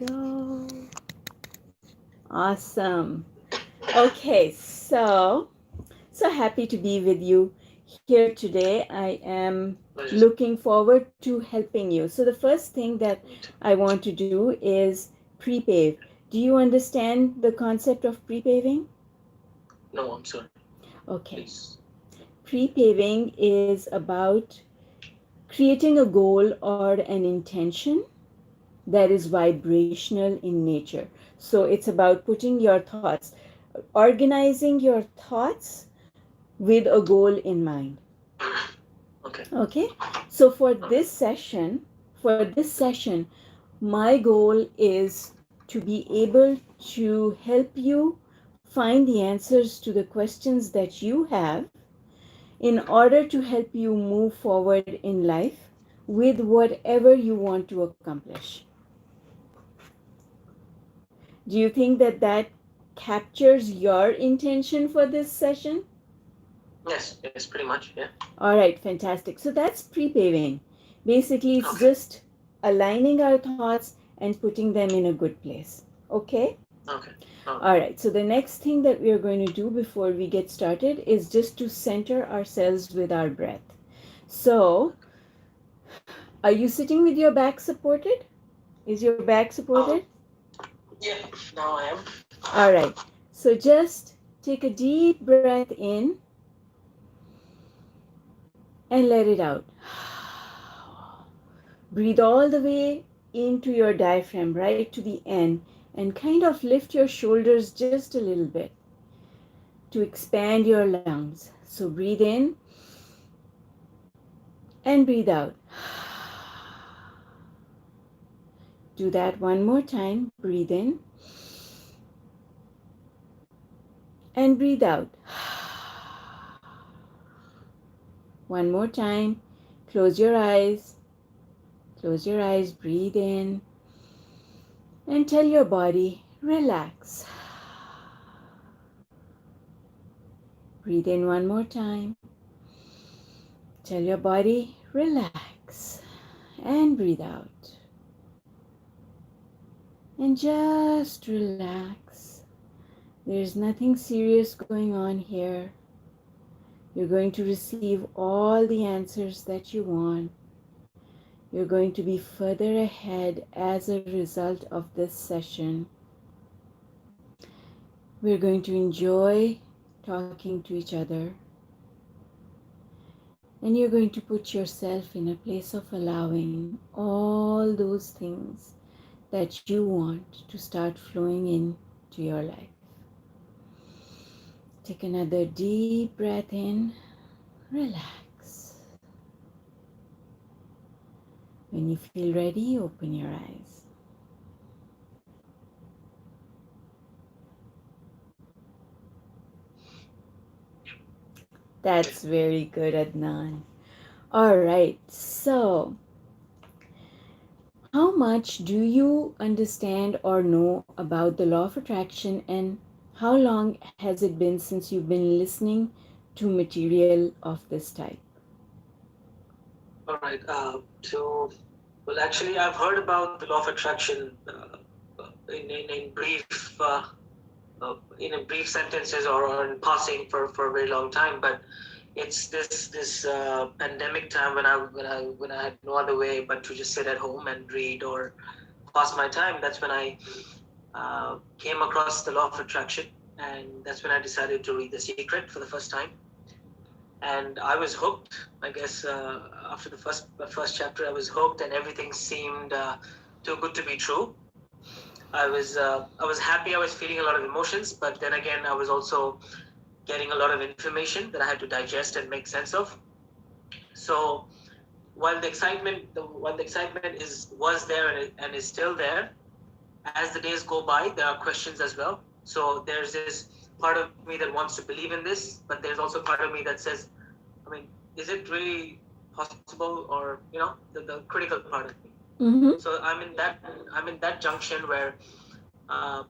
go. Awesome. Okay, so happy to be with you here today. I am looking forward to helping you. So the first thing that I want to do is pre-pave. Do you understand the concept of pre-paving? No, I'm sorry. Okay. Please. Pre-paving is about creating a goal or an intention that is vibrational in nature. So it's about putting your thoughts, organizing your thoughts with a goal in mind. Okay. Okay? So Okay. for this session, my goal is to be able to help you find the answers to the questions that you have in order to help you move forward in life with whatever you want to accomplish. Do you think that that captures your intention for this session? Yes, pretty much. Yeah. All right, fantastic. So that's pre-paving. Basically, it's Okay. just aligning our thoughts and putting them in a good place. Okay? Okay. Okay. All right. So the next thing that we are going to do before we get started is just to center ourselves with our breath. So, are you sitting with your back supported? Is your back supported? Oh, yeah. Now I am. All right. So just take a deep breath in and let it out. Breathe all the way into your diaphragm, right to the end, and kind of lift your shoulders just a little bit to expand your lungs. So breathe in and breathe out. Do that one more time. Breathe in and breathe out. One more time. Close your eyes. Close your eyes. Breathe in and tell your body, relax. Breathe in one more time. Tell your body, relax. And breathe out. And just relax. There's nothing serious going on here. You're going to receive all the answers that you want. You're going to be further ahead as a result of this session. We're going to enjoy talking to each other. And you're going to put yourself in a place of allowing all those things that you want to start flowing into your life. Take another deep breath in. Relax. When you feel ready, open your eyes. That's very good, Adnan. All right, so how much do you understand or know about the law of attraction, and how long has it been since you've been listening to material of this type? All right. Well, actually, I've heard about the law of attraction in brief, sentences or in passing for a very long time. But it's this pandemic time when I had no other way but to just sit at home and read or pass my time. That's when I came across the law of attraction, and that's when I decided to read The Secret for the first time. And I was hooked. I guess after the first chapter, I was hooked, and everything seemed too good to be true. I was happy. I was feeling a lot of emotions, but then again, I was also getting a lot of information that I had to digest and make sense of. So while the excitement was there and is still there, as the days go by, there are questions as well. So there's this part of me that wants to believe in this, but there's also part of me that says, I mean, is it really possible, or the critical part of me. Mm-hmm. So I'm in that junction where uh,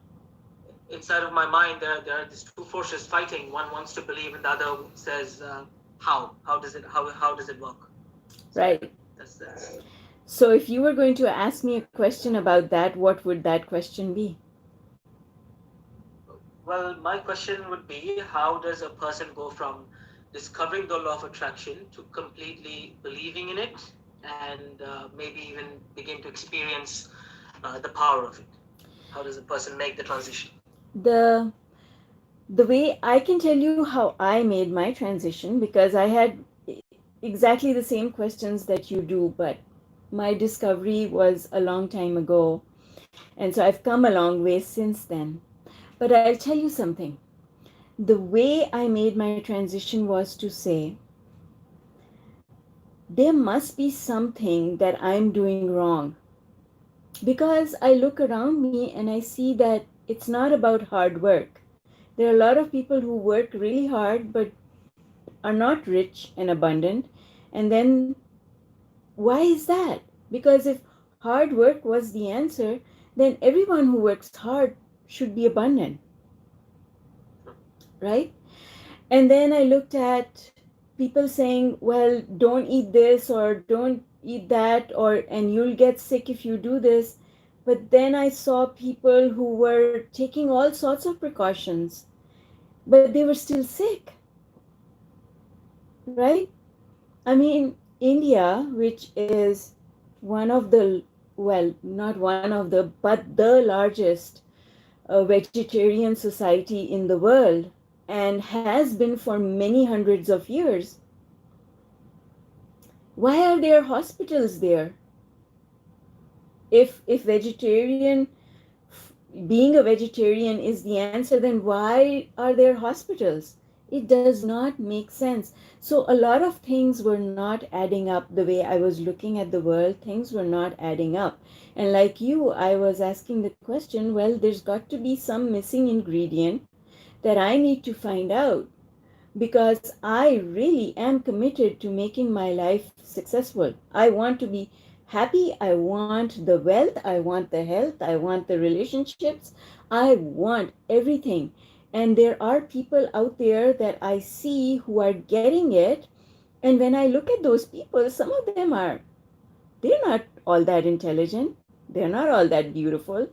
inside of my mind there are these two forces fighting. One wants to believe, and the other says, how does it work? So yeah, Right. that's So if you were going to ask me a question about that, what would that question be? Well, my question would be, how does a person go from discovering the law of attraction to completely believing in it, and maybe even begin to experience the power of it? How does a person make the transition? The way I can tell you how I made my transition, because I had exactly the same questions that you do, but my discovery was a long time ago, and so I've come a long way since then. But I'll tell you something. The way I made my transition was to say, there must be something that I'm doing wrong, because I look around me and I see that it's not about hard work. There are a lot of people who work really hard but are not rich and abundant. And then why is that? Because if hard work was the answer, then everyone who works hard should be abundant, right? And then I looked at people saying, well, don't eat this or don't eat that, or and you'll get sick if you do this. But then I saw people who were taking all sorts of precautions, but they were still sick, right? I mean, India, which is one of the, well, not one of the, but the largest vegetarian society in the world, and has been for many hundreds of years, why are there hospitals there? If vegetarian, being a vegetarian is the answer, then why are there hospitals? It does not make sense. So a lot of things were not adding up. The way I was looking at the world, things were not adding up. And like you, I was asking the question, well, there's got to be some missing ingredient that I need to find out, because I really am committed to making my life successful. I want to be happy. I want the wealth. I want the health. I want the relationships. I want everything. And there are people out there that I see who are getting it. And when I look at those people, some of them are, they're not all that intelligent. They're not all that beautiful.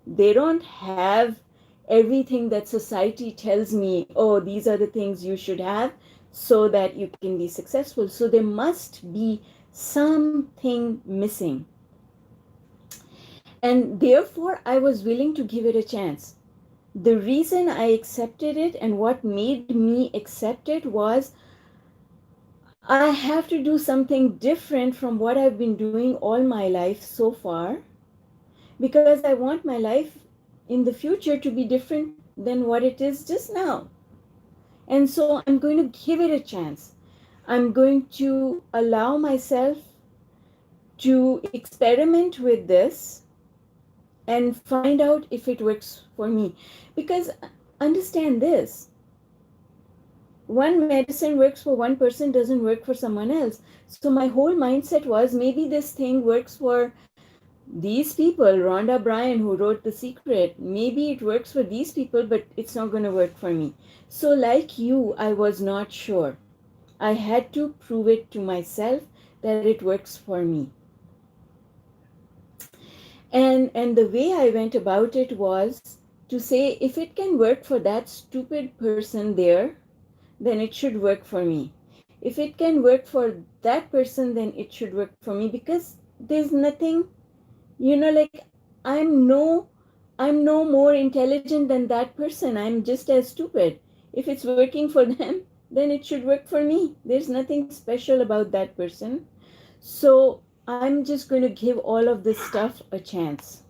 They don't have everything that society tells me, oh, these are the things you should have so that you can be successful. So there must be something missing. And therefore, I was willing to give it a chance. The reason I accepted it and what made me accept it was, I have to do something different from what I've been doing all my life so far, because I want my life in the future to be different than what it is just now. And so I'm going to give it a chance. I'm going to allow myself to experiment with this and find out if it works for me. Because understand this, one medicine works for one person doesn't work for someone else. So my whole mindset was, maybe this thing works for these people, Rhonda Bryan, who wrote The Secret, maybe it works for these people, but it's not going to work for me. So, like you, I was not sure. I had to prove it to myself that it works for me. And the way I went about it was to say, if it can work for that stupid person there, then it should work for me. If it can work for that person, then it should work for me, because there's nothing, like, i'm no I'm no more intelligent than that person. I'm just as stupid. If it's working for them, then it should work for me. There's nothing special about that person. So I'm just going to give all of this stuff a chance.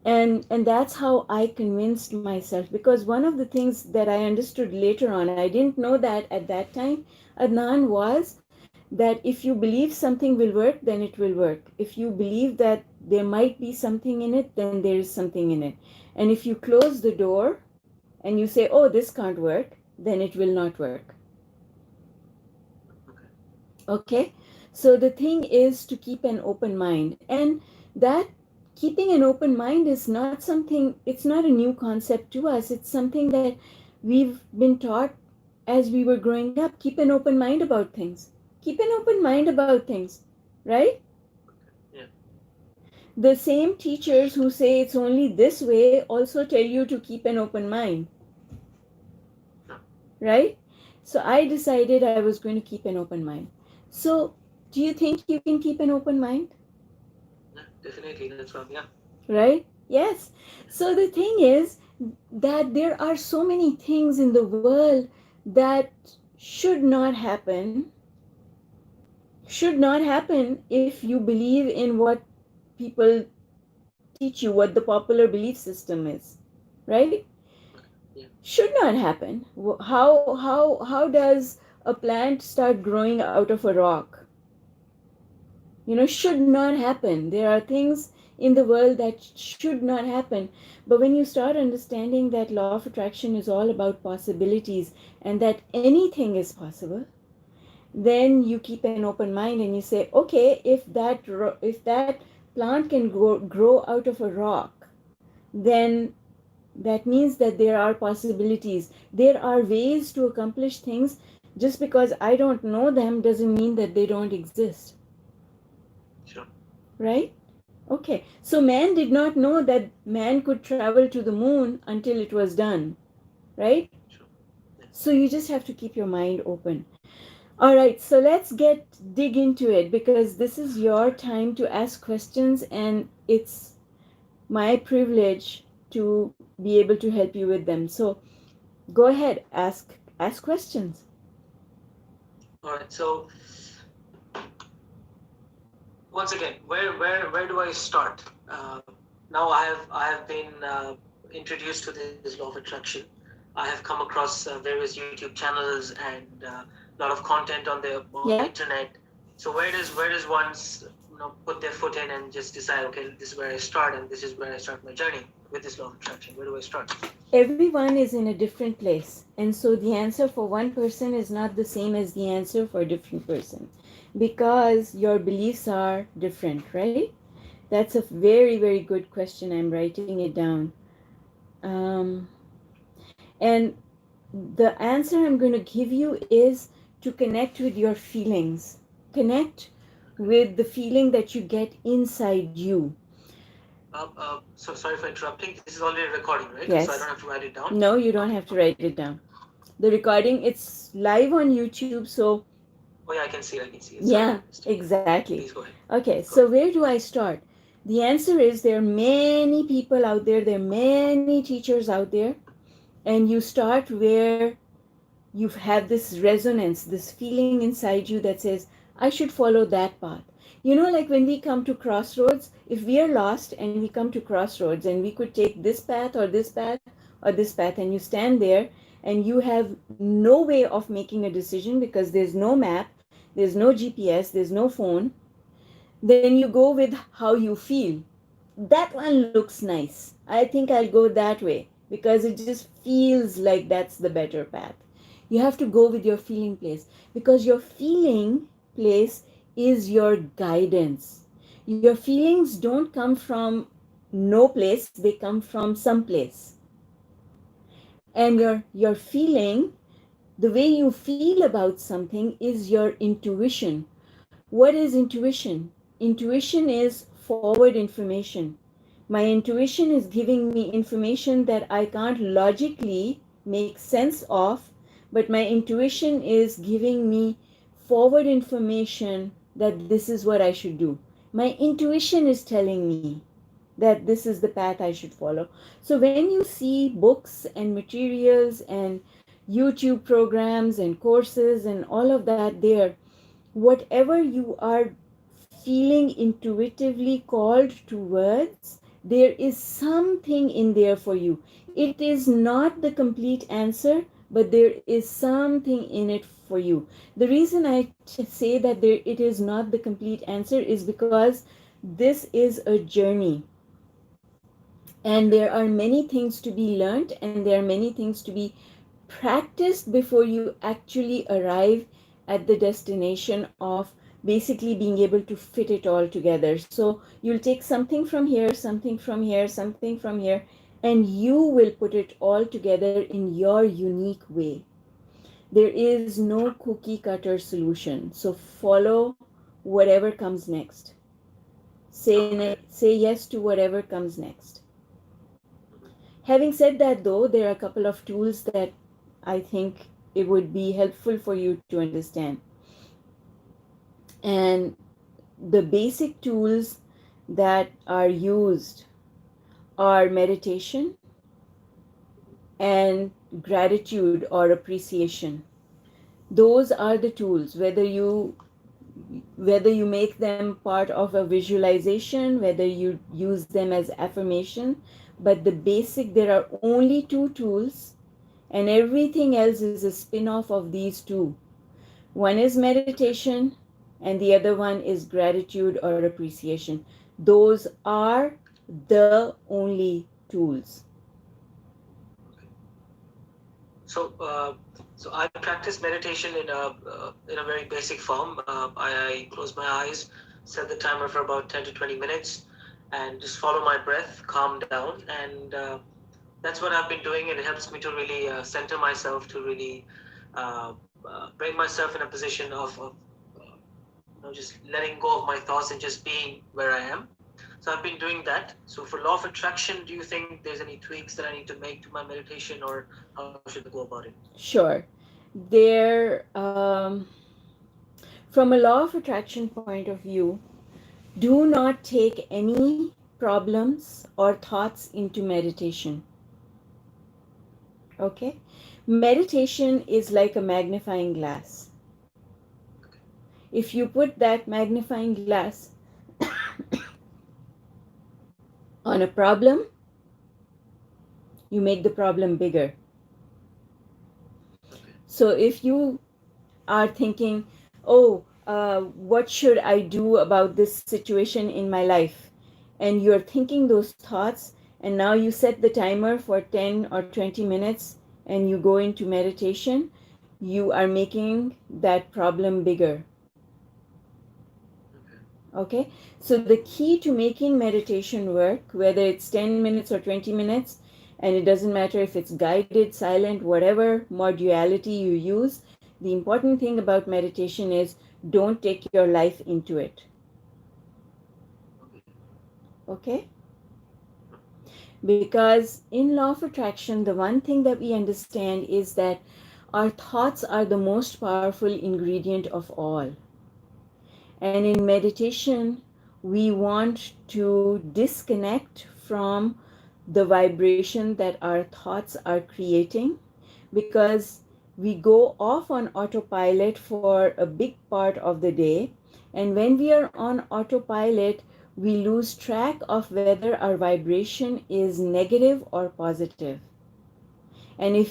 And that's how I convinced myself, because one of the things that I understood later on, I didn't know that at that time, Adnan, was that if you believe something will work, then it will work. If you believe that there might be something in it, then there is something in it. And if you close the door and you say, oh, this can't work, then it will not work. Okay. Okay? So the thing is to keep an open mind. And that keeping an open mind is not something, it's not a new concept to us. It's something that we've been taught as we were growing up. Keep an open mind about things. Keep an open mind about things, right? The same teachers who say it's only this way also tell you to keep an open mind, Sure. right? So I decided I was going to keep an open mind. So, do you think you can keep an open mind? Yeah, definitely. That's right. Yeah. Right? Yes. So the thing is that there are so many things in the world that should not happen, should not happen if you believe in what people teach you, what the popular belief system is, right? Okay. Yeah. Should not happen. How does a plant start growing out of a rock? Sure. Should not happen. There are things in the world that should not happen. But when you start understanding that law of attraction is all about possibilities and that anything is possible, then you keep an open mind and you say, okay, if that plant can grow out of a rock, then that means that there are possibilities. There are ways to accomplish things. Just because I don't know them doesn't mean that they don't exist, Sure. right? Okay, so man did not know that man could travel to the moon until it was done, right? Sure. Yeah. So you just have to keep your mind open. All right, so let's dig into it because this is your time to ask questions, and it's my privilege to be able to help you with them. So go ahead, ask questions. All right. So once again, where do I start? Now I have been introduced to this law of attraction. I have come across various YouTube channels and a lot of content on the Yeah. internet. So where does one put their foot in and just decide, okay, this is where I start and this is where I start my journey with this law of attraction? Where do I start? Everyone is in a different place, and so the answer for one person is not the same as the answer for a different person because your beliefs are different, right? That's a very, very good question. I'm writing it down. Um, and the answer I'm going to give you is to connect with your feelings. Connect Okay. with the feeling that you get inside you. So sorry for interrupting. This is already a recording, right? So I don't Yes. have to write it down. No, you don't Okay. have to write it down. The recording, it's live on YouTube, so Oh yeah, I can see it. I can see it. Sorry, yeah, just exactly. please go ahead. Okay, Go so ahead. where do I start? The answer is there are many people out there, there are many teachers out there, and you start where you have this resonance, this feeling inside you that says, I should follow that path. Like when we come to crossroads, if we are lost and we come to crossroads and we could take this path or this path or this path, and you stand there and you have no way of making a decision because there's no map, there's no GPS, there's no phone, then you go with how you feel. That one looks nice. I think I'll go that way because it just feels like that's the better path. You have to go with your feeling place because your feeling place is your guidance. Your feelings don't come from no place, they come from some place. And Okay. your feeling, the way you feel about something is your intuition. What is intuition? Intuition is forward information. My intuition is giving me information that I can't logically make sense of, but my intuition is giving me forward information that this is what I should do. My intuition is telling me that this is the path I should follow. So when you see books and materials and YouTube programs and courses and all of that there, whatever you are feeling intuitively called towards, there is something in there for you. It is not the complete answer, but there is something in it for you. The reason I say that it is not the complete answer is because this is a journey, and Okay. there are many things to be learned and there are many things to be practiced before you actually arrive at the destination of basically being able to fit it all together. So you'll take something from here, something from here, something from here, and you will put it all together in your unique way. There is no Sure. cookie cutter solution, so follow whatever comes next. Okay. Say yes to whatever comes next. Mhm. Having said that, though, there are a couple of tools that I think it would be helpful for you to understand. And the basic tools that are used are meditation and gratitude or appreciation. Those are the tools, whether you make them part of a visualization, whether you use them as affirmation, but there are only two tools, and everything else is a spin-off of these two. One is Okay. meditation, and the other one is gratitude or appreciation. Those are the only tools. Okay. So, so I practice meditation in a very basic form. I close my eyes, set the timer for about 10 to 20 minutes, and just follow my breath, calm down, and that's what I've been doing. And it helps me to really center myself, to really bring myself in a position of just letting go of my thoughts and just being where I am. So I've been doing that. So for law of attraction, do you think there's any tweaks that I need to make to my meditation, or how should I go about it? Sure. There, from a law of attraction point of view, do not take any problems or thoughts into meditation. Okay? Meditation is like a magnifying glass. If you put that magnifying glass on a problem, you make the problem bigger. Okay. So if you are thinking, oh, what should I do about this situation in my life? And you're thinking those thoughts, and now you set the timer for 10 or 20 minutes and you go into meditation, you are making that problem bigger. Okay. Okay? So the key to making meditation work, whether it's 10 minutes or 20 minutes, and it doesn't matter if it's guided, silent, whatever modality you use, the important thing about meditation is don't take your life into it. Okay. Okay? Because in law of attraction, the one thing that we understand is that our thoughts are the most powerful ingredient of all. And in meditation, we want to disconnect from the vibration that our thoughts are creating, because we go off on autopilot for a big part of the day. And when we are on autopilot, we lose track of whether our vibration is negative or positive. And Yeah.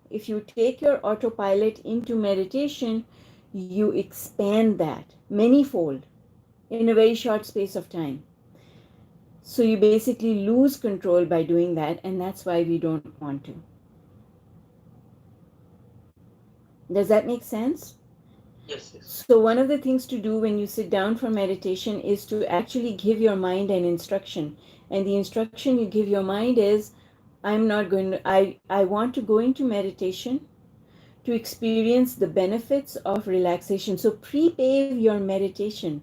if you take your autopilot into meditation, you expand that manyfold in a very short space of time. So you basically lose control by doing that, and that's why we don't want to. Does that make sense? Yes. Yes. So one of the things to do when you sit down for meditation is to actually give your mind an instruction. And the instruction you give your mind is, I want to go into meditation to experience the benefits of relaxation. So pre-pave your meditation.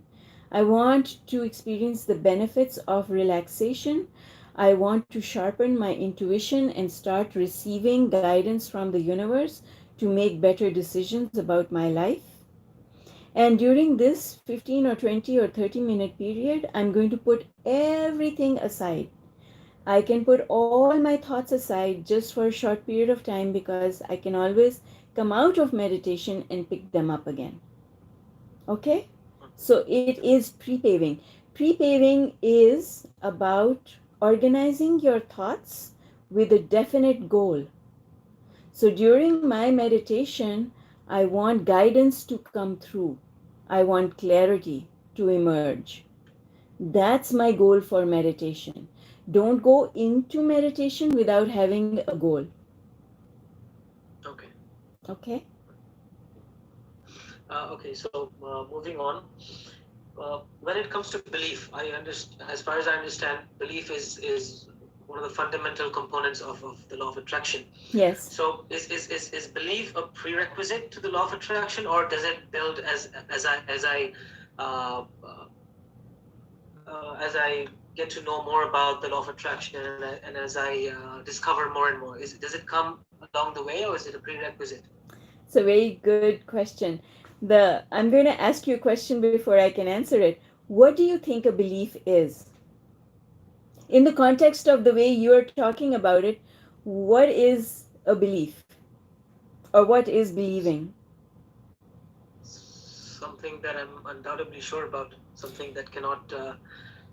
I want to experience the benefits of relaxation. I want to sharpen my intuition and start receiving guidance from the universe to make better decisions about my life. And during this 15 or 20 or 30-minute period, I'm going to put everything aside. I can put all my thoughts aside just for a short period of time, because I can always come out of meditation and pick them up again. Okay? So it Okay. is pre-paving. Pre-paving is about organizing your thoughts with a definite goal. So during my meditation, I want guidance to come through. I want clarity to emerge. That's my goal for meditation. Don't go into meditation without having a goal. Okay. Okay? Okay. So moving on. When it comes to belief, I understand. As far as I understand, belief is one of the fundamental components of the law of attraction. Yes. So is belief a prerequisite to the law of attraction, or does it build as I uh, as I get to know more about the law of attraction, and as I discover more and more, does it come along the way, or is it a prerequisite? It's a very good question. I'm going to ask you a question before I can answer it. What do you think a belief is? In the context of the way you're talking about it, what is a belief? Or what is believing? Something that I'm undoubtedly sure about. Something that cannot.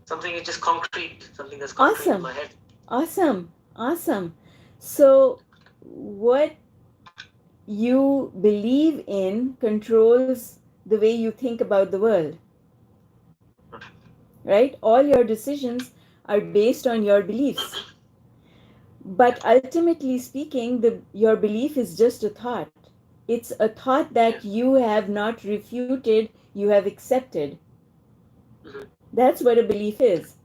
Something is just concrete. Something that's concrete in my Awesome. head. Awesome. Awesome. So, what you believe in controls the way you think about the world, right? All your decisions are based on your beliefs. But ultimately speaking, your belief is just a thought. It's a thought Yeah. that you have not refuted, you have accepted. Mm-hmm. That's what a belief is,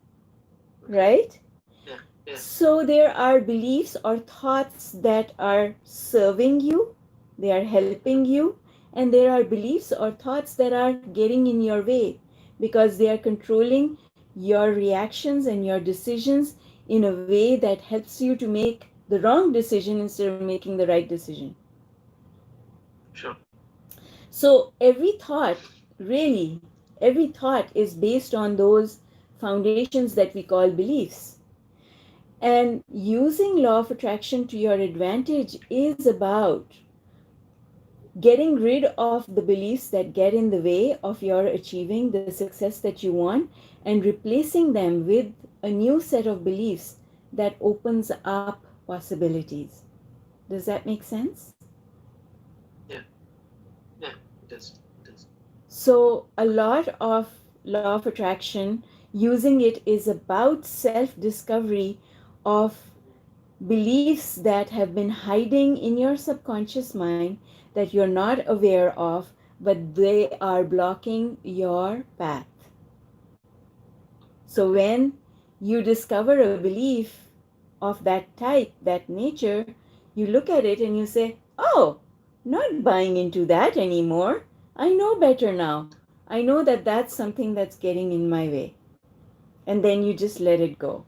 Okay. right? Yeah. Yeah. So there are beliefs or thoughts that are serving you, they are helping you, and there are beliefs or thoughts that are getting in your way because they are controlling your reactions and your decisions in a way that helps you to make the wrong decision instead of making the right decision. Sure. So every thought is based on those foundations that we call beliefs. And using law of attraction to your advantage is about getting rid of the beliefs that get in the way of your achieving the success that you want and replacing them with a new set of beliefs that opens up possibilities. Does that make sense? Yeah. Yeah. It does. It does. So, a lot of law of attraction, using it is about self discovery of beliefs that have been hiding in your subconscious mind that you're not aware of, but they are blocking your path. So, Okay. when you discover a belief of that type, that nature, you look at it and you say, oh, not buying into that anymore. I know better now. I know that that's something that's getting in my way. And then you just let it go.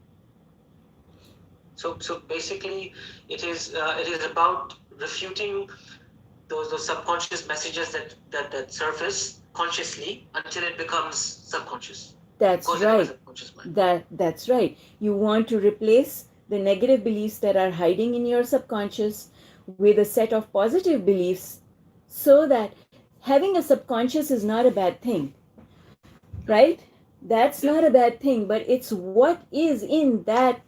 So basically, it is about refuting those subconscious messages that surface consciously until it becomes subconscious. It That's goes into my right. subconscious mind. That's right. You want to replace the negative beliefs that are hiding in your subconscious with a set of positive beliefs so that having a subconscious is not a bad thing, No. right? That's Yeah. not a bad thing, but it's what is in that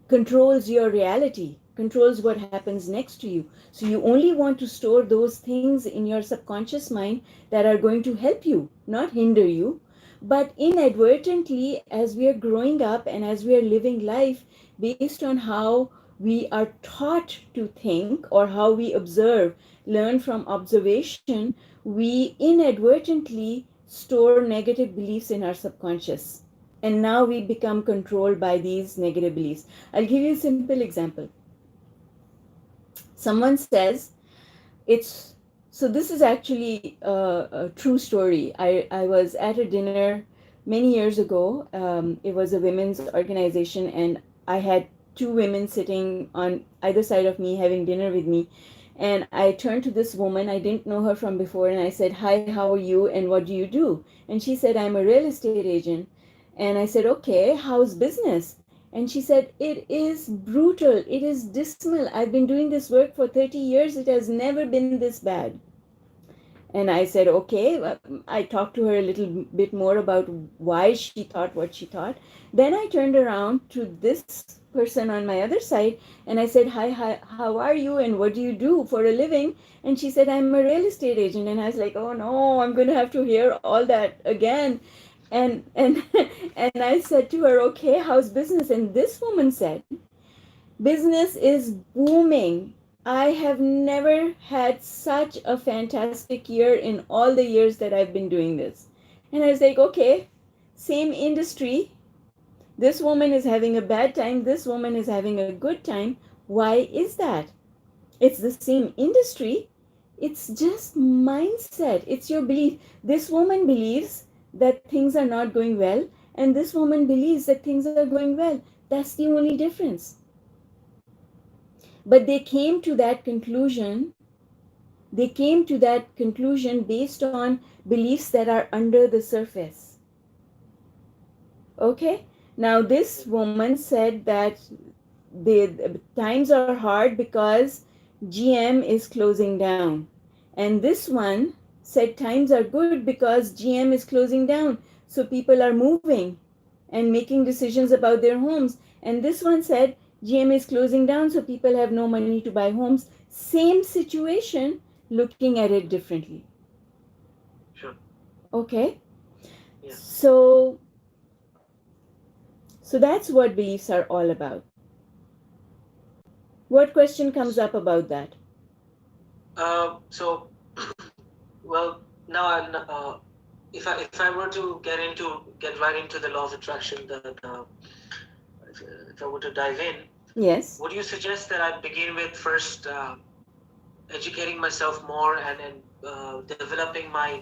controls your reality, controls what happens next to you. So you only want to store those things in your subconscious mind that are going to help you, not hinder you. But inadvertently, as we are growing up and as we are living life based on how we are taught to think or how we observe, learn from observation, we inadvertently store negative beliefs in our subconscious, and now we become controlled by these negative beliefs. I'll give you a simple example. Someone says it's so this is actually a true story. I was at a dinner many years ago. It was a women's organization, and I had two women sitting on either side of me having dinner with me. And I turned to this woman, I didn't know her from before, and I said, hi, how are you and what do you do? And she said, I'm a real estate agent. And I said, okay, how's business? And she said, it is brutal. It is dismal. I've been doing this work for 30 years. It has never been this bad. And I said, okay. I talked to her a little bit more about why she thought what she thought. Then I turned around to this person on my other side and I said, hi, how are you? And what do you do for a living? And she said, I'm a real estate agent. And I was like, oh no, I'm going to have to hear all that again. And and I said to her, okay, how's business? And this woman said, business is booming. I have never had such a fantastic year in all the years that I've been doing this. And I was like, okay, same industry. This woman is having a bad time. This woman is having a good time. Why is that? It's the same industry. It's just mindset. It's your belief. This woman believes that things are not going well, and this woman believes that things are going well. That's the only difference. But they came to that conclusion based on beliefs that are under the surface. Okay? Now, this woman said that the times are hard because GM is closing down. And this one said times are good because GM is closing down. So people are moving and making decisions about their homes. And this one said GM is closing down, so people have no money to buy homes. Same situation, looking at it differently. Sure. Okay? Yeah. So that's what beliefs are all about. What question comes up about that? So, well, now if I were to get right into the law of attraction, if I were to dive in, Yes. would you suggest that I begin with first educating myself more and developing my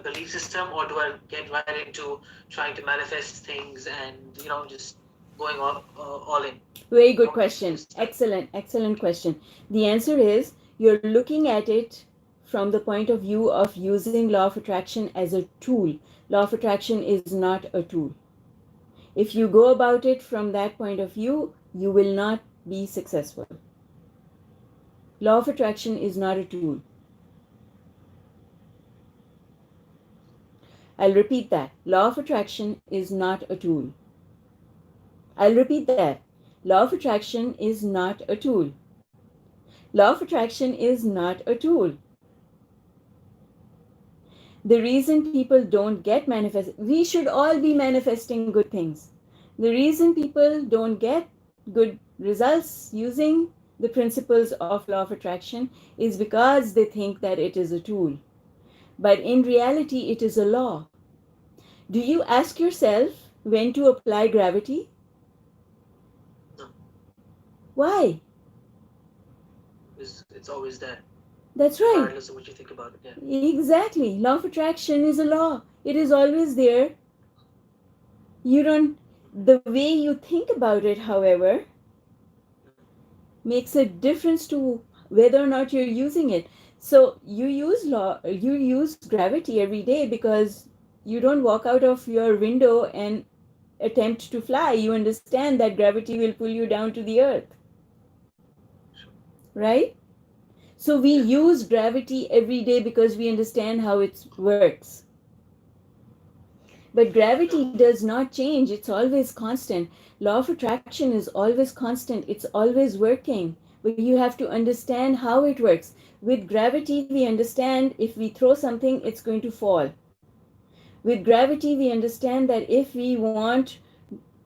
belief system, or do I get right into trying to manifest things and just going all in? Very good How would you question. suggest that? Excellent, excellent question. The answer is you're looking at it from the point of view of using law of attraction as a tool. Law of attraction is not a tool. If you go about it from that point of view, you will not be successful. Law of attraction is not a tool. I'll repeat that. Law of attraction is not a tool. I'll repeat that. Law of attraction is not a tool. Law of attraction is not a tool. The reason people don't get manifest, we should all be manifesting good things. The reason people don't get good results using the principles of law of attraction is because they think that it is a tool. But in reality, it is a law. Do you ask yourself when to apply gravity? No, Why? it's always there, That's right. regardless of what you think about it. Yeah. Exactly. Law of attraction is a law. It is always there. You don't, the way you think about it, however, makes a difference to whether or not you're using it. So you use gravity every day because you don't walk out of your window and attempt to fly. You understand that gravity will pull you down to the earth, Sure. right? So we Yeah. use gravity every day because we understand how it works. But gravity Sure. does not change, it's always constant. Law of attraction is always constant, it's always working. But you have to understand how it works. With gravity, we understand if we throw something, it's going to fall. With gravity, we understand that if we want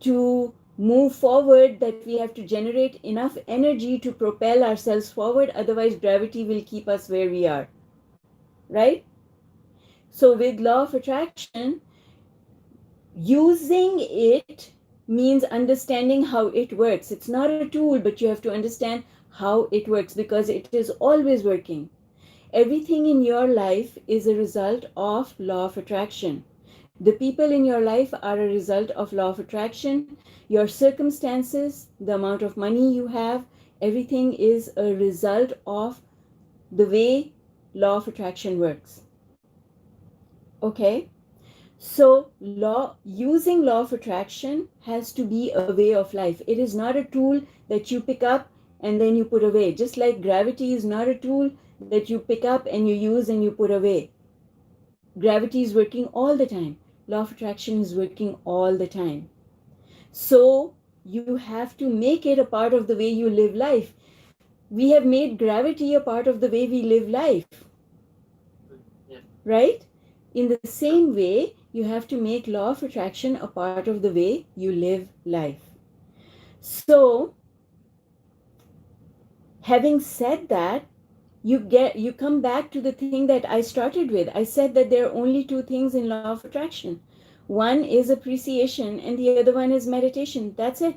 to move forward, that we have to generate enough energy to propel ourselves forward, otherwise gravity will keep us where we are. Right? So with law of attraction, using it means understanding how it works. It's not a tool, but you have to understand how it works because it is always working. Everything in your life is a result of law of attraction. The people in your life are a result of law of attraction. Your circumstances, the amount of money you have, everything is a result of the way law of attraction works. Okay? So, using law of attraction has to be a way of life. It is not a tool that you pick up and then you put away. Just like gravity is not a tool that you pick up and you use and you put away. Gravity is working all the time. Law of attraction is working all the time. So, you have to make it a part of the way you live life. We have made gravity a part of the way we live life, Yeah. right? In the Sure. same way, you have to make law of attraction a part of the way you live life. So, having said that, you come back to the thing that I started with. I said that there are only two things in law of attraction. One is appreciation and the other one is meditation. That's it.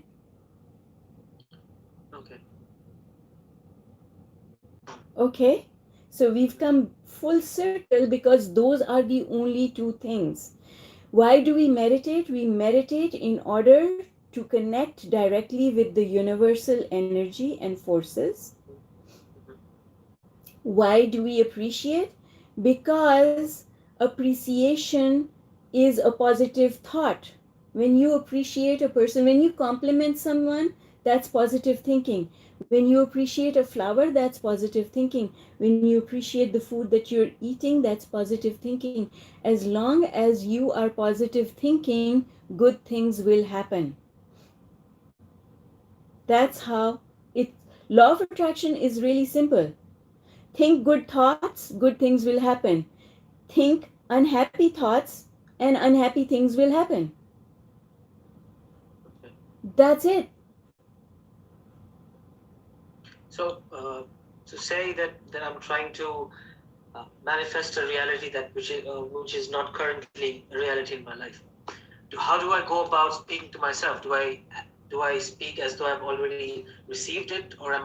Okay. Okay? So we've come full circle because those are the only two things. Why do we meditate? We meditate in order to connect directly with the universal energy and forces. Why do we appreciate? Because appreciation is a positive thought. When you appreciate a person, when you compliment someone, that's positive thinking. When you appreciate a flower, that's positive thinking. When you appreciate the food that you're eating, that's positive thinking. As long as you are positive thinking, good things will happen. That's how it. Law of attraction is really simple. Think good thoughts, good things will happen. Think unhappy thoughts, and unhappy things will happen. Okay. That's it. So to say that I'm trying to manifest a reality that which is not currently a reality in my life. How do I go about speaking to myself? Do I speak as though I've already received it, or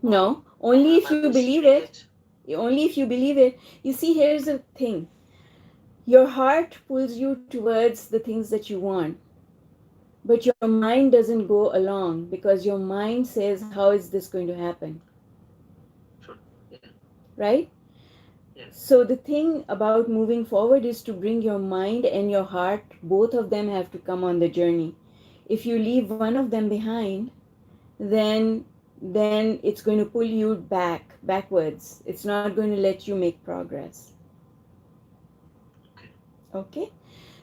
No, only am if I you believe perceiving it. it? Only if you believe it. You see, here's the thing, your heart pulls you towards the things that you want, but your mind doesn't go along because your mind says, how is this going to happen? Sure. Yeah. Right? Yeah. So the thing about moving forward is to bring your mind and your heart, both of them have to come on the journey. If you leave one of them behind, then it's going to pull you backwards. It's not going to let you make progress. Okay. Okay?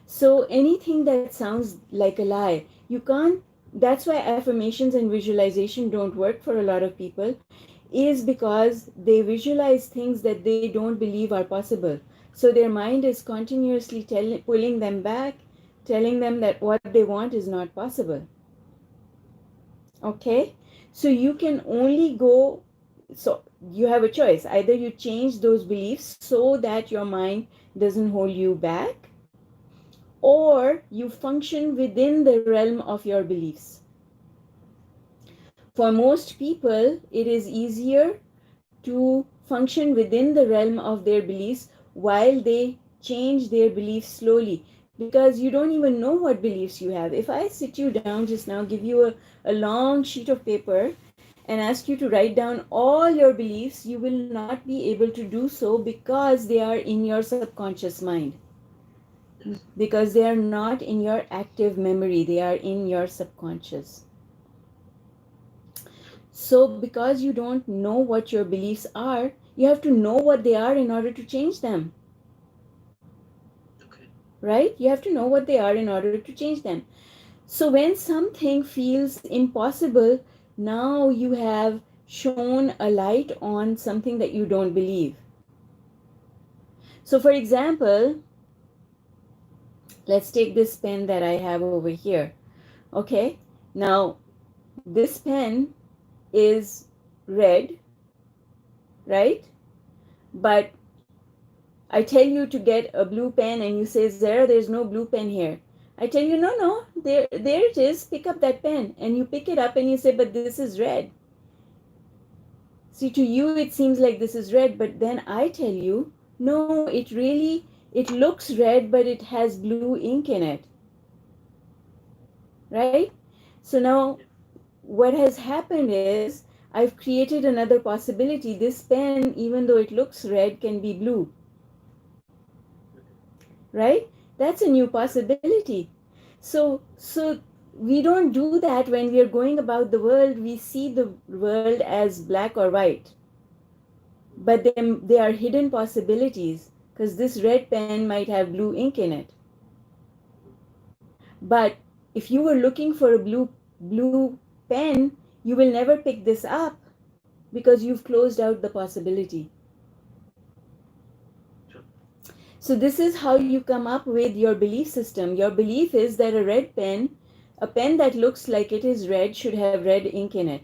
So anything that sounds like a lie, you can't. That's why affirmations and visualization don't work for a lot of people, is because they visualize things that they don't believe are possible. So their mind is continuously pulling them back, telling them that what they want is not possible. Okay? So you can only go, so you have a choice. Either you change those beliefs so that your mind doesn't hold you back, or you function within the realm of your beliefs. For most people, it is easier to function within the realm of their beliefs while they change their beliefs slowly, because you don't even know what beliefs you have. If I sit you down just now, give you a long sheet of paper and ask you to write down all your beliefs, you will not be able to do so because they are in your subconscious mind, Yes. because they are not in your active memory, they are in your subconscious. Sure. So because you don't know what your beliefs are, you have to know what they are in order to change them. Okay. Right? You have to know what they are in order to change them. So when something feels impossible, now you have shown a light on something that you don't believe. So for example, let's take this pen that I have over here. Okay? Now, this pen is red, right? But I tell you to get a blue pen and you say, Zara, there's no blue pen here. I tell you, no, no, there it is. Pick up that pen. And you pick it up and you say, but this is red. See, to you it seems like this is red, but then I tell you, no, it looks red, but it has blue ink in it. Right? So now Yeah. what has happened is I've created another possibility. This pen, even though it looks red, can be blue. Right? That's a new Sure. possibility. So we don't do that when we are going about the world. We see the world as black or white, but then they are hidden possibilities because this red pen might have blue ink in it. But if you were looking for a blue pen, you will never pick this up because you've closed out the possibility. Sure. So this is how you come up with your belief system. Your belief is that a pen that looks like it is red should have red ink in it.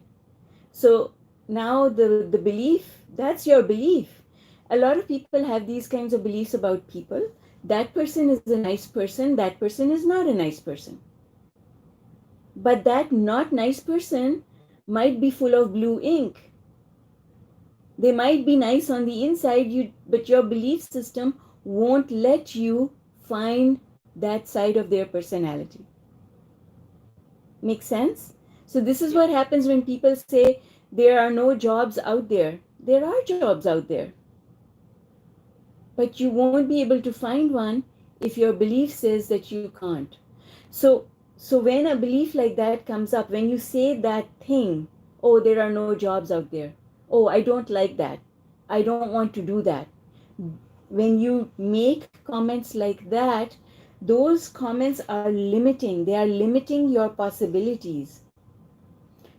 So now the belief, that's your belief. A lot of people have these kinds of beliefs about people. That person is a nice person, that person is not a nice person. But that not nice person might be full of blue ink. They might be nice on the inside, but your belief system won't let you find that side of their personality. Make sense? So this is Yeah. what happens when people say there are no jobs out there. There are jobs out there, but you won't be able to find one if your belief says that you can't. So so when a belief like that comes up, when you say that thing, oh, there are no jobs out there. Oh, I don't like that. I don't want to do that. When you make comments like that, those comments are limiting. They are limiting your possibilities.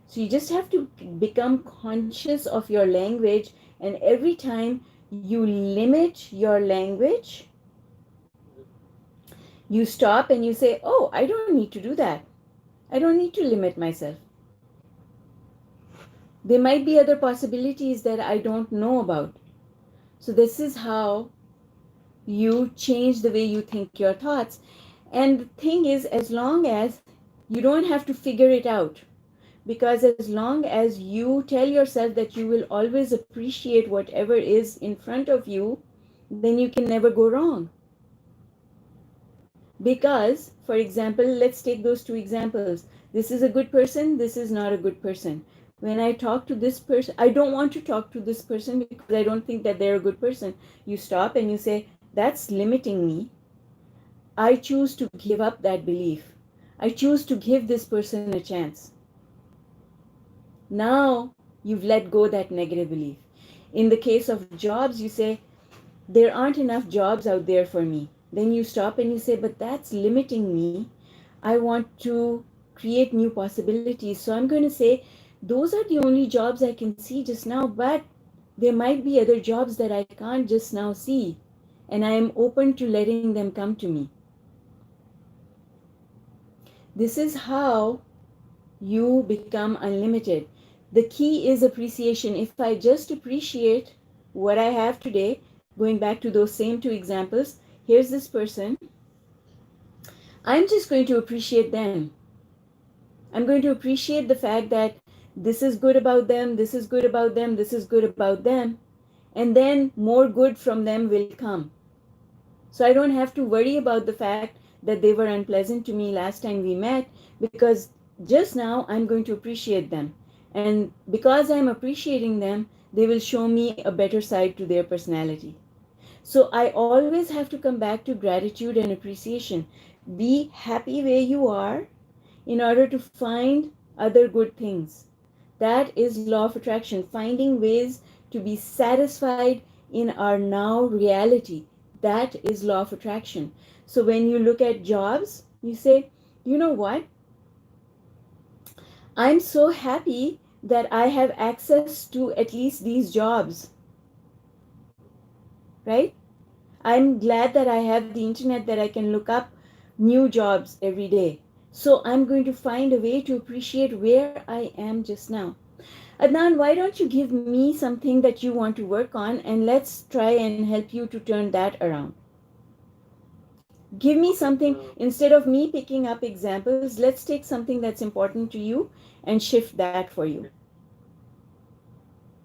So you just have to become conscious of your language, and every time you limit your language, you stop and you say, oh, I don't need to do that. I don't need to limit myself. There might be other possibilities that I don't know about. So this is how you change the way you think your thoughts. And the thing is, as long as you don't have to figure it out, because as long as you tell yourself that you will always appreciate whatever is in front of you, then you can never go wrong. Because, for example, let's take those two examples. This is a good person, this is not a good person. When I talk to this person, I don't want to talk to this person because I don't think that they're a good person. You stop and you say, that's limiting me. I choose to give up that belief. I choose to give this person a chance. Now you've let go that negative belief. In the case of jobs, you say, there aren't enough jobs out there for me. Then you stop and you say, but that's limiting me. I want to create new possibilities. So I'm going to say, those are the only jobs I can see just now, but there might be other jobs that I can't just now see. And I am open to letting them come to me. This is how you become unlimited. The key is appreciation. If I just appreciate what I have today, going back to those same two examples, here's this person, I'm just going to appreciate them. I'm going to appreciate the fact that this is good about them, this is good about them, this is good about them, and then more good from them will come. So I don't have to worry about the fact that they were unpleasant to me last time we met, because just now I'm going to appreciate them. And because I'm appreciating them, they will show me a better side to their personality. So I always have to come back to gratitude and appreciation. Be happy where you are in order to find other good things. That is law of attraction, finding ways to be satisfied in our now reality. That is law of attraction. So when you look at jobs, you say, you know what? I'm so happy that I have access to at least these jobs, right? I'm glad that I have the internet that I can look up new jobs every day. So I'm going to find a way to appreciate where I am just now. Adnan, why don't you give me something that you want to work on, and let's try and help you to turn that around. Give me Okay. something, instead of me picking up examples, let's take something that's important to you and shift that for you.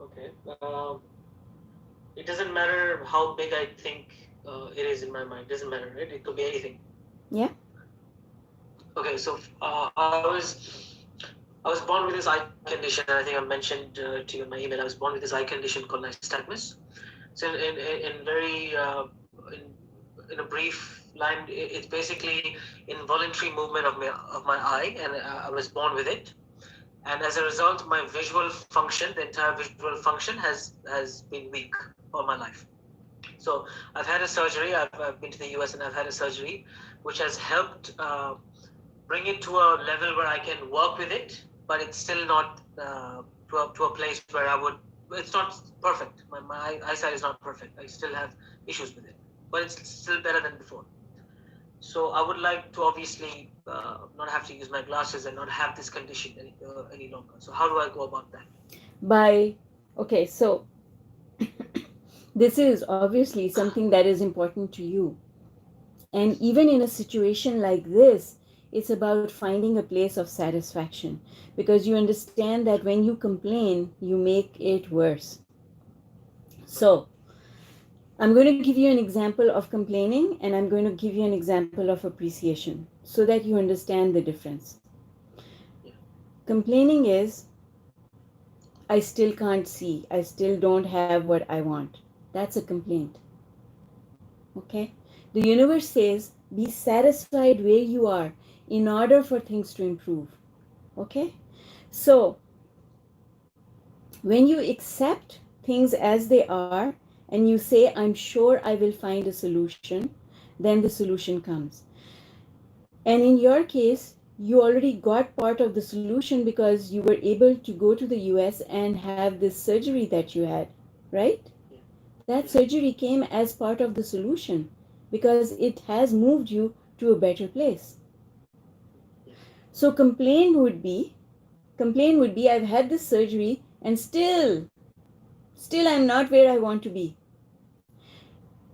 Okay. Okay. It doesn't matter how big I think it is in my mind. It doesn't matter, right? It could be anything. Yeah? Okay. So I was born with this eye condition. I think I mentioned to you in my email. I was born with this eye condition called nystagmus. So in very in a brief line, it's basically involuntary movement of my eye, and I was born with it. And as a result, my visual function, the entire visual function, has been weak all my life. So I've had a surgery. I've been to the US and I've had a surgery, which has helped bring it to a level where I can work with it, but it's still not to a place where I would. It's not perfect. My eyesight is not perfect. I still have issues with it, but it's still better than before. So I would like to obviously not have to use my glasses and not have this condition any longer. So how do I go about that? By, okay, so this is obviously something that is important to you. And even in a situation like this, it's about finding a place of satisfaction, because you understand that when you complain, you make it worse. So, I'm going to give you an example of complaining, and I'm going to give you an example of appreciation so that you understand the difference. Yeah. Complaining is, I still can't see, I still don't have what I want. That's a complaint. Okay? The universe says, be satisfied where you are in order for things to improve. Okay? So, when you accept things as they are and you say, I'm sure I will find a solution, then the solution comes. And in your case, you already got part of the solution because you were able to go to the US and have this surgery that you had, right? Yeah. That Yeah. surgery came as part of the solution because it has moved you to a better place. Yeah. So complain would be I've had this surgery and still I'm not where I want to be.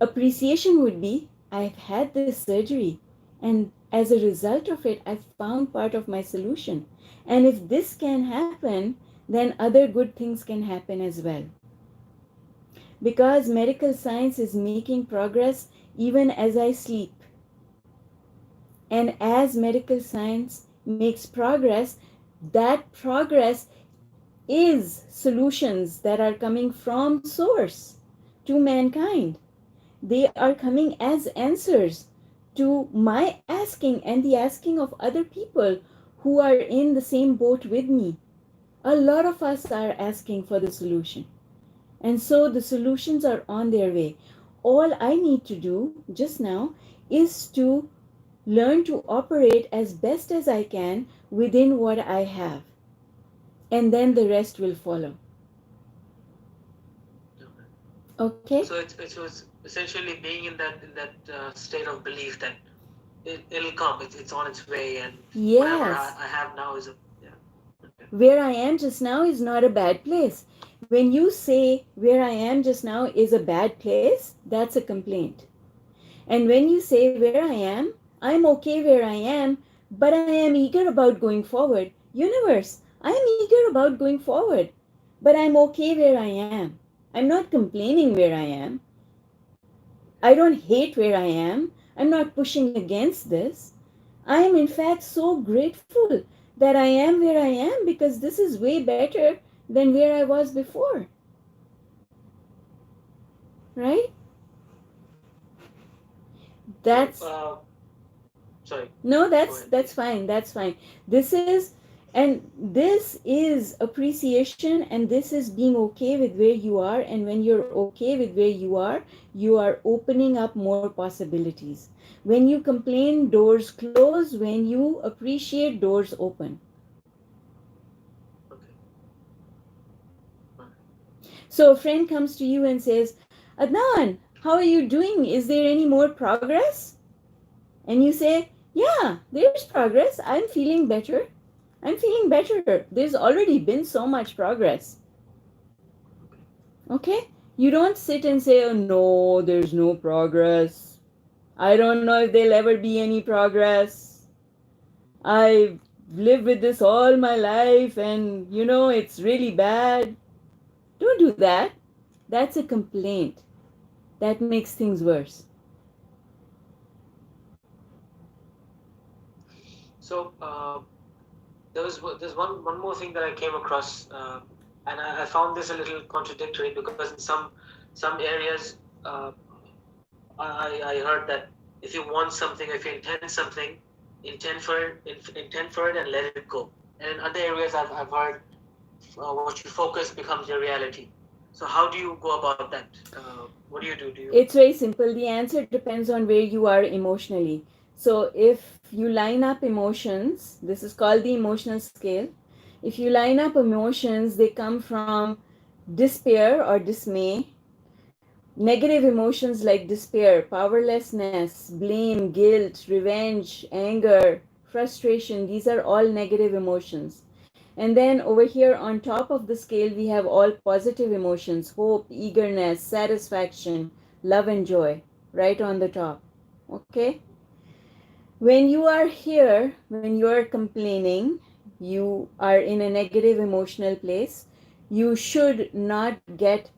Appreciation would be I've had this surgery and as a result of it I've found part of my solution. And if this can happen, then other good things can happen as well. Because medical science is making progress even as I sleep. And as medical science makes progress, that progress is solutions that are coming from source to mankind. They are coming as answers to my asking and the asking of other people who are in the same boat with me. A lot of us are asking for the solution. And so the solutions are on their way. All I need to do just now is to learn to operate as best as I can within what I have. And then the rest will follow. Okay. Okay? So it was essentially being in that state of belief that it'll come. It's on its way, and whatever Yes. I have now is a yeah. Okay. Where I am just now is not a bad place. When you say where I am just now is a bad place, that's a complaint. And when you say where I am, I'm okay where I am, but I am eager about going forward. Universe, I am eager about going forward, but I'm okay where I am. I'm not complaining where I am. I don't hate where I am. I'm not pushing against this. I am, in fact, so grateful that I am where I am because this is way better than where I was before. Right? So That's sorry. no, Go ahead, that's please. fine. That's fine. This is this is appreciation, and this is being okay with where you are. And when you're okay with where you are opening up more possibilities. When you complain, doors close. When you appreciate, doors open. Okay. All right. So a friend comes to you and says, Adnan, how are you doing? Is there any more progress? And you say, yeah, there's progress. I'm feeling better. I'm feeling better. There's already been so much progress. Okay. Okay? You don't sit and say, oh, no, there's no progress. I don't know if there'll ever be any progress. I've lived with this all my life and, it's really bad. Don't do that. That's a complaint. That makes things worse. So there's one more thing that I came across, and I found this a little contradictory because in some areas uh, I heard that if you want something, if you intend something, intend for it and let it go. And in other areas I've heard what you focus becomes your reality. So how do you go about that? What do you do? Do you It's very simple. The answer depends on where you are emotionally. So if you line up emotions, this is called the emotional scale. If you line up emotions, they come from despair or dismay, negative emotions like despair, powerlessness, blame, guilt, revenge, anger, frustration. These are all negative emotions. And then over here on top of the scale, we have all positive emotions: hope, eagerness, satisfaction, love, and joy, right on the top. Okay? When you are here, when you are complaining, you are in a negative emotional place, you should not get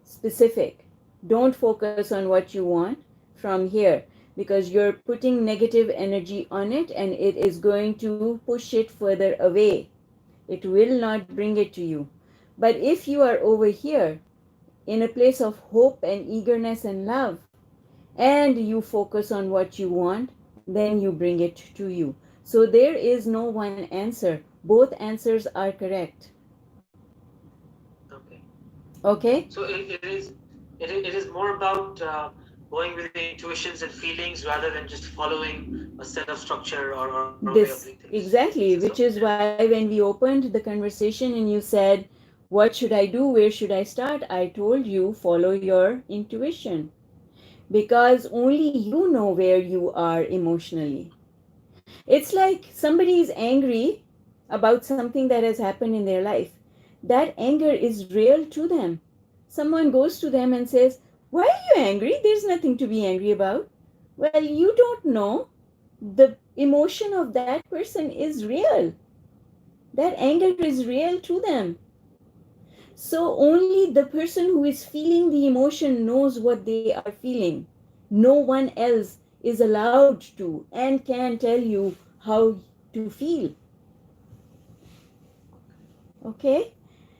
specific. Don't focus on what you want from here, because you're putting negative energy on it and it is going to push it further away. It will not bring it to you. But if you are over here in a place of hope and eagerness and love, and you focus on what you want, then you bring it to you. So there is no one answer. Both answers are correct. Okay. Okay? So it is more about going with the intuitions and feelings rather than just following a set of structure or a way of doing This things. Is it exactly, so? which is why when we opened the conversation and you said, what should I do? Where should I start? I told you, follow your intuition, because only you know where you are emotionally. It's like somebody is angry about something that has happened in their life. That anger is real to them. Someone goes to them and says, why are you angry? There's nothing to be angry about. Well, you don't know. The emotion of that person is real. That anger is real to them. So only the person who is feeling the emotion knows what they are feeling. No one else is allowed to and can tell you how to feel. Okay?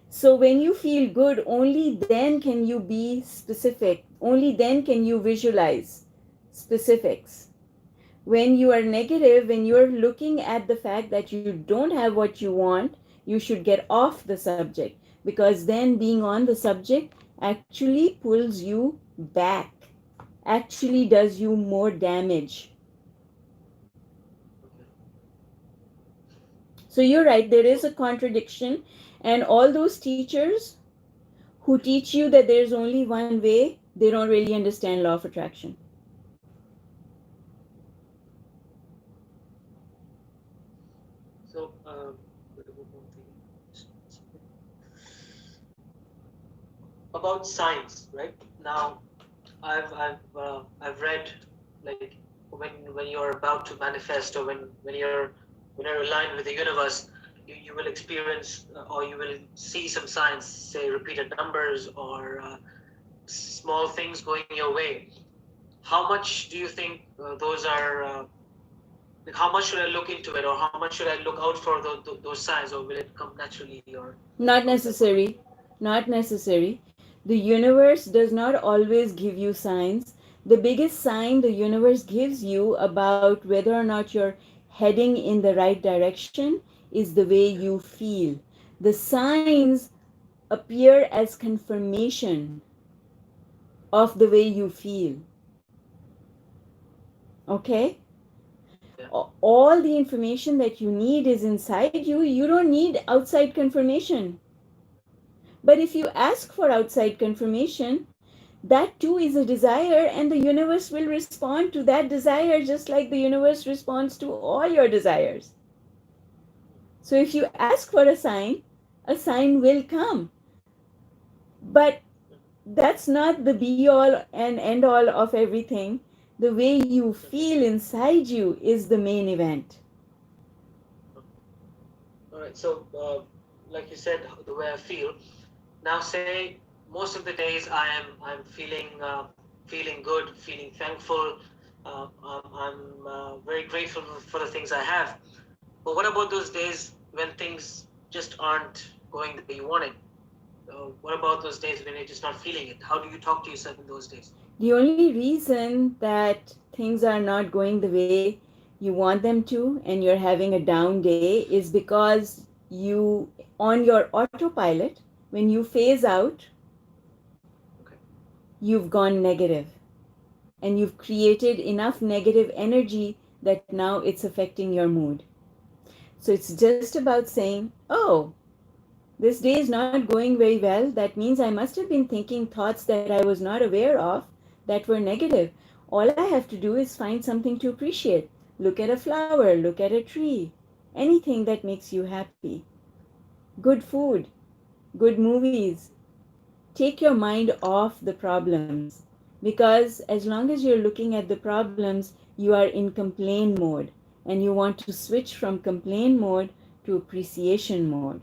So when you feel good, only then can you be specific. Only then can you visualize specifics. When you are negative, when you're looking at the fact that you don't have what you want, you should get off the subject, because then being on the subject actually pulls you back, actually does you more damage. Okay. So you're right, there is So a contradiction, and all those teachers who teach you that there's only one way, they don't really understand law of attraction. so what about one thing? About science, right? Now, I've read, like, when you're about to manifest, or when you're aligned with the universe, you will experience, or you will see some signs, say repeated numbers or small things going your way. How much do you think those are? Like, how much should I look into it, or how much should I look out for those signs, or will it come naturally, or Not how is that going? necessary. Not necessary. The universe does not always give you signs. The biggest sign the universe gives you about whether or not you're heading in the right direction is the way Yeah. you feel. The signs appear as confirmation of the way you feel. Okay? Yeah. All the information that you need is inside you. You don't need outside confirmation. But if you ask for outside confirmation, that too is a desire, and the universe will respond to that desire just like the universe responds to all your desires. So if you ask for a sign will come. But that's not the be all and end all of everything. The way you feel inside you is the main event. All right. So, like you said, the way I feel now. Say most of the days I'm feeling good, feeling thankful. I'm very grateful for the things I have. But what about those days when things just aren't going the way you wanted? What about those days when you're just not feeling it? How do you talk to yourself in those days? The only reason that things are not going the way you want them to and you're having a down day is because you, on your autopilot, when you phase out, Okay. you've gone negative and you've created enough negative energy that now it's affecting your mood. So it's just about saying, oh, this day is not going very well. That means I must have been thinking thoughts that I was not aware of that were negative. All I have to do is find something to appreciate. Look at a flower, look at a tree, anything that makes you happy. Good food, good movies. Take your mind off the problems, because as long as you're looking at the problems, you are in complain mode, and you want to switch from complain mode to appreciation mode.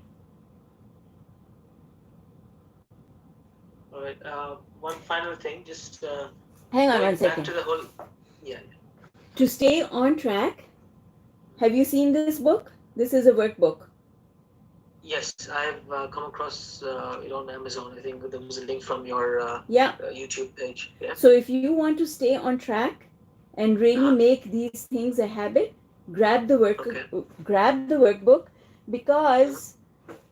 All right. One final thing, just Hang on one going back second. to the whole. Yeah. To stay on track, have you seen this book? This is a workbook. Yes, I've come across it on Amazon. I think there was a link from your Yeah. YouTube page. Yeah. So if you want to stay on track and really Uh-huh. make these things a habit, grab the Okay. workbook, Mhm. because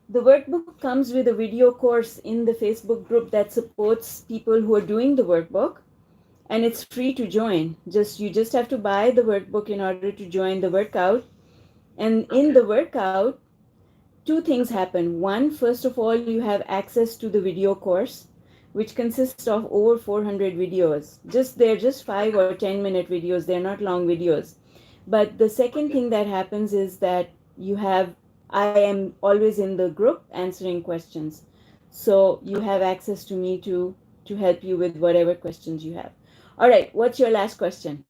the workbook comes with a video course in the Facebook group that supports people who are doing the workbook, and it's free to join. You just have to buy the workbook in order to join the workout. And in Okay. the workout, two things happen. One, first of all, you have access to the video course, which consists of over 400 videos. They're just 5 Okay. or 10-minute videos. They're not long videos. But the second Okay. thing that happens is that I am always in the group answering questions. So you have Okay. access to me to help you with whatever questions you have. All right, what's your last question?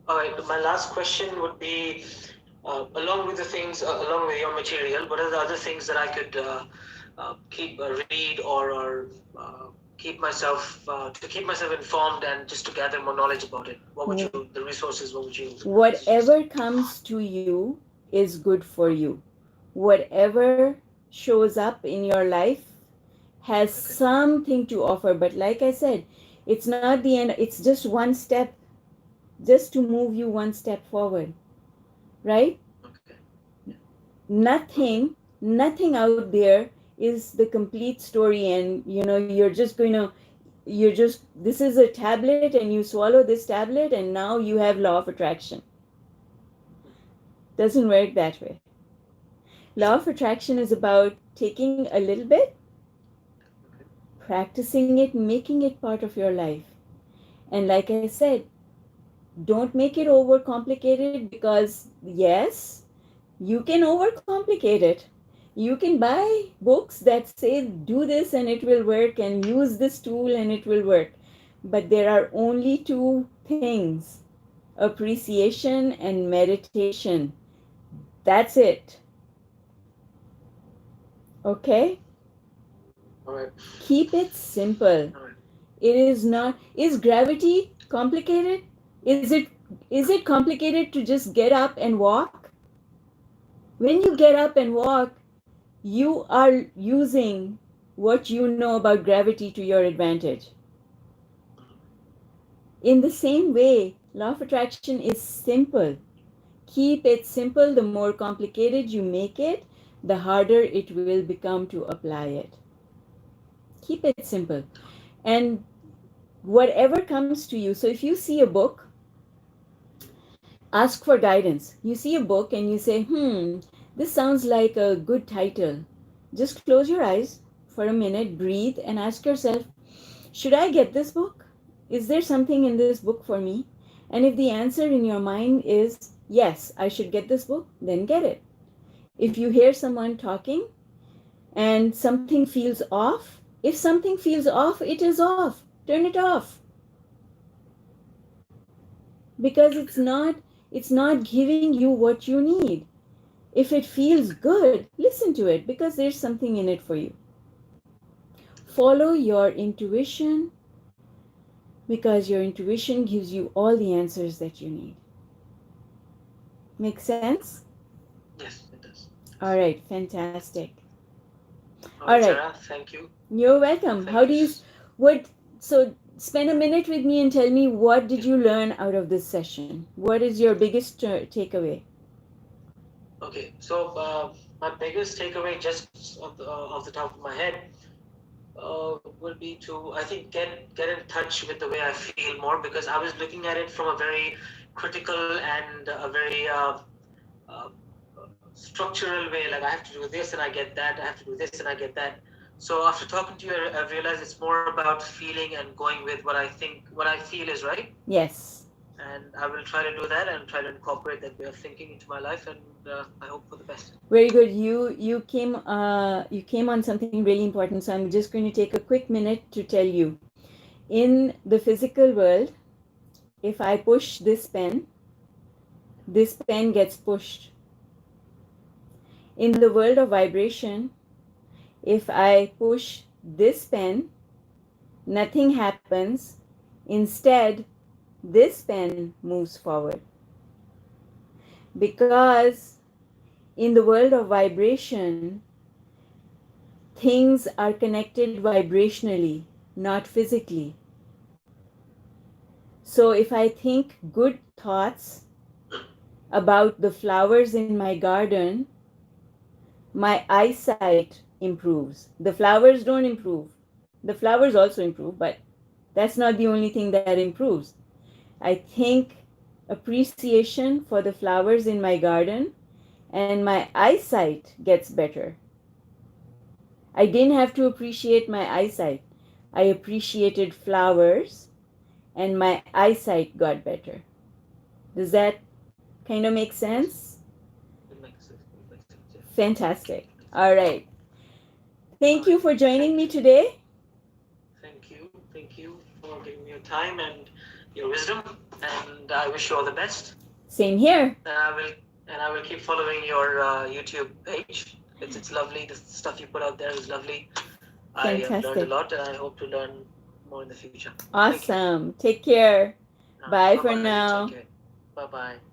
All right. My last question would be, along with the things, along with your material, what are the other things that I could keep read or to keep myself informed and just to gather more knowledge about it? What would you, the resources? What would you suggest? Whatever comes to you is good for you. Whatever shows up in your life has Okay. something to offer. But like I said, it's not the end, it's just one step, just to move you one step forward, right? Okay. Yeah. Okay. Nothing out there is the complete story, and you're just, this is a tablet and you swallow this tablet and now you have law of attraction. Doesn't work that way. Law of attraction is about taking a little bit, Okay. practicing it, making it part of your life. And like I said, don't make it overcomplicated, because yes, you can overcomplicate it. You can buy books that say do this and it will work, and use this tool and it will work. But there are only two things: appreciation and meditation. That's it. Okay? All right. Keep it simple. All right. It is Sure. not. Is gravity complicated? Is it complicated to just get up and walk? When you get up and walk, you are using what you know about gravity to your advantage. Mhm. In the same way, law of attraction is simple. Keep it simple. The more complicated you make it, the harder it will become to apply it. Keep it simple. And whatever comes to you. So if you see a book, ask for guidance. You see a book and you say, this sounds like a good title. Just close your eyes for a minute, breathe, and ask yourself, should I get this book? Is there something in this book for me? And if the answer in your mind is yes, I should get this book, then get it. If you hear someone talking and something feels off, if something feels off, it is off. Turn it off, because Okay. it's not giving you what you need. If it feels good, listen to it, because there's something in it for you. Follow your intuition, because your intuition gives you all the answers that you need. Make sense? Yes, it does. All Yes. right, fantastic. All All right, right, Sarah. Thank you. you're welcome. Thank you. What, so spend a minute with me and tell me, what did Yeah. you learn out of this session? What is your biggest takeaway? Okay. So my biggest takeaway, just off the top of my head, will be to, I think, get in touch with the way I feel more, because I was looking at it from a very critical and a very uh, structural way. Like, I have to do this and I get that. I have to do this and I get that. So after talking to you, I realized it's more about feeling and going with what I feel is right. Yes. And I will try to do that and try to incorporate that way of thinking into my life. And I hope for the best. Very good. You came on something really important. So I'm just going to take a quick minute to tell you. In the physical world, if I push this pen gets pushed. In the world of vibration, if I push this pen, nothing happens. Instead, this pen moves forward. Because in the world of vibration, things are connected vibrationally, not physically. So if I think good thoughts about the flowers in my garden, my eyesight improves. The flowers don't improve. The flowers also improve, but that's not the only thing that improves. I think appreciation for the flowers in my garden, and my eyesight gets better. I didn't have to appreciate my eyesight. I appreciated flowers, and my eyesight got better. Does that kind of make Yes, sense? it makes sense. It makes sense. Yeah. Fantastic. All right. All Thank right. you for joining Thank me you. today. Thank you. Thank you for giving me your time and your wisdom. And I wish you all the best. Same here. And I will keep following your YouTube page. It's lovely. The stuff you put out there is lovely. I have learned a Fantastic. lot, and I hope to learn more in the future. Thank you. Awesome. Take care. Bye Bye for bye. Take now. care. Bye bye.